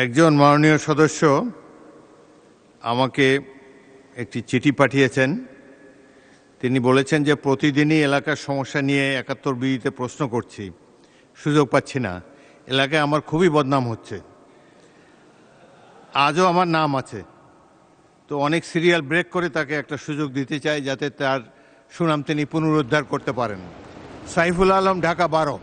একজন মাননীয় সদস্য আমাকে একটি চিঠি পাঠিয়েছেন। তিনি বলেছেন যে প্রতিদিনই এলাকার সমস্যা নিয়ে ৭১ বিতে প্রশ্ন করছি, সুযোগ পাচ্ছি না, এলাকায় আমার খুবই বদনাম হচ্ছে। আজও আমার নাম আছে, তো অনেক সিরিয়াল ব্রেক করে তাকে একটা সুযোগ দিতে চাই যাতে তার সুনাম তিনি পুনরুদ্ধার করতে পারেন। সাইফুল আলম, ঢাকা ১২।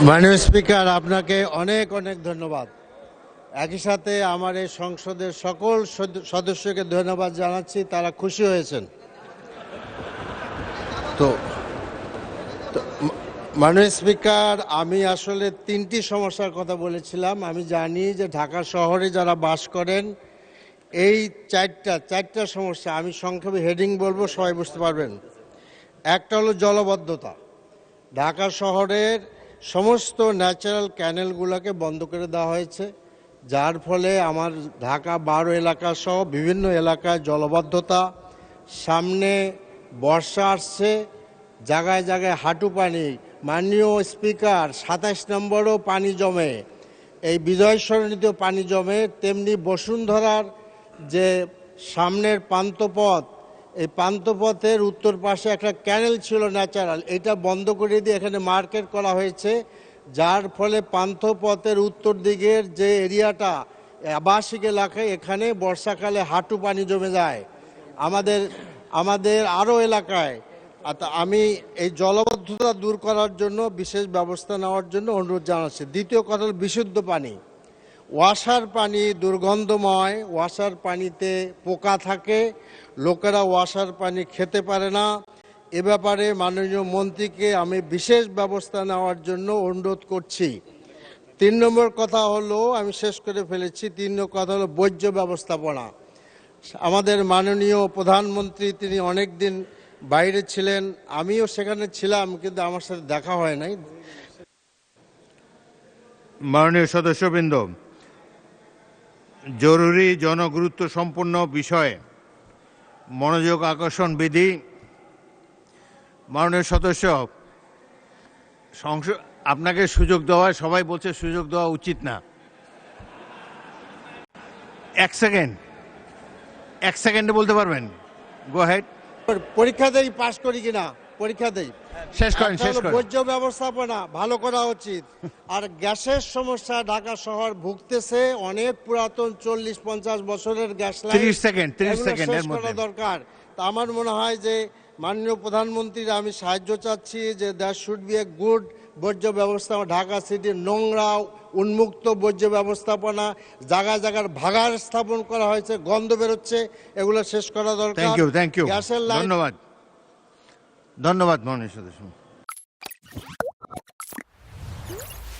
মাননীয় স্পিকার, আপনাকে অনেক অনেক ধন্যবাদ। একই সাথে আমার এই সংসদের সকল সদস্যকে ধন্যবাদ জানাচ্ছি, তারা খুশি হয়েছেন। তো মাননীয় স্পিকার, আমি আসলে ৩টি সমস্যার কথা বলেছিলাম। আমি জানি যে ঢাকা শহরে যারা বাস করেন এই চারটা সমস্যা, আমি সংক্ষেপে হেডিং বলবো, সবাই বুঝতে পারবেন। একটা হলো জলবদ্ধতা। ঢাকা শহরের সমস্ত ন্যাচারাল ক্যানেলগুলোকে বন্ধ করে দেওয়া হয়েছে, যার ফলে আমার ঢাকা ১২ এলাকা সহ বিভিন্ন এলাকায় জলবদ্ধতা। সামনে বর্ষা আসছে, জায়গায় জায়গায় হাঁটু পানি। মাননীয় স্পিকার, ২৭ নম্বরও পানি জমে, এই বিজয় সরণিতেও পানি জমে। তেমনি বসুন্ধরার যে সামনের পান্থপথ, এই পান্থপথের উত্তর পাশে একটা ক্যানেল ছিল ন্যাচারাল, এটা বন্ধ করে দিয়ে এখানে মার্কেট করা হয়েছে, যার ফলে পান্থপথের উত্তর দিকের যে এরিয়াটা আবাসিক এলাকায়, এখানে বর্ষাকালে হাঁটু পানি জমে যায়। আমাদের আরও এলাকায় আমি এই জলবদ্ধতা দূর করার জন্য বিশেষ ব্যবস্থা নেওয়ার জন্য অনুরোধ জানাচ্ছি। দ্বিতীয় কথা হল বিশুদ্ধ পানি। ওয়াসার পানি দুর্গন্ধময়, ওয়াসার পানিতে পোকা থাকে, লোকেরা ওয়াসার পানি খেতে পারে না। এ ব্যাপারে মাননীয় মন্ত্রীকে আমি বিশেষ ব্যবস্থা নেওয়ার জন্য অনুরোধ করছি। ৩ নম্বর কথা হলো, আমি শেষ করে ফেলেছি, ৩ নম্বর কথা হলো বর্জ্য ব্যবস্থাপনা। আমাদের মাননীয় প্রধানমন্ত্রী তিনি অনেক দিন বাইরে ছিলেন, আমিও সেখানে ছিলাম, কিন্তু আমার সাথে দেখা হয় নাই। মাননীয় সদস্যবৃন্দ, জরুরি জনগুরুত্ব সম্পন্ন বিষয়ে মনোযোগ আকর্ষণ বিধি। মাননীয় সদস্য, আপনাকে সুযোগ দেওয়া, সবাই বলছে সুযোগ দেওয়া উচিত না। এক সেকেন্ডে বলতে পারবেন? গো হেড। পরীক্ষা দেই, পাশ করি কিনা পরীক্ষা দেই। শেষ করেন। বর্জ্য ব্যবস্থাপনা ভালো করা উচিত। আর গ্যাসের সমস্যা, ঢাকা শহর ভুগতেছে, অনেক পুরাতন 40-50 বছরের গ্যাস লাইন, 30 সেকেন্ডের মধ্যে দরকার। তা আমার মনে হয় যে মাননীয় প্রধানমন্ত্রীর আমি সাহায্য চাচ্ছি যে that should B a good বর্জ্য ব্যবস্থা। ঢাকা সিটির নোংরা উন্মুক্ত বর্জ্য ব্যবস্থাপনা, জায়গায় জায়গায় ভাগাড় স্থাপন করা হয়েছে, গন্ধ বেরোচ্ছে, এগুলো শেষ করা দরকার। Thank you. গ্যাসের লাইন। ধন্যবাদ মাননীয় সদস্য।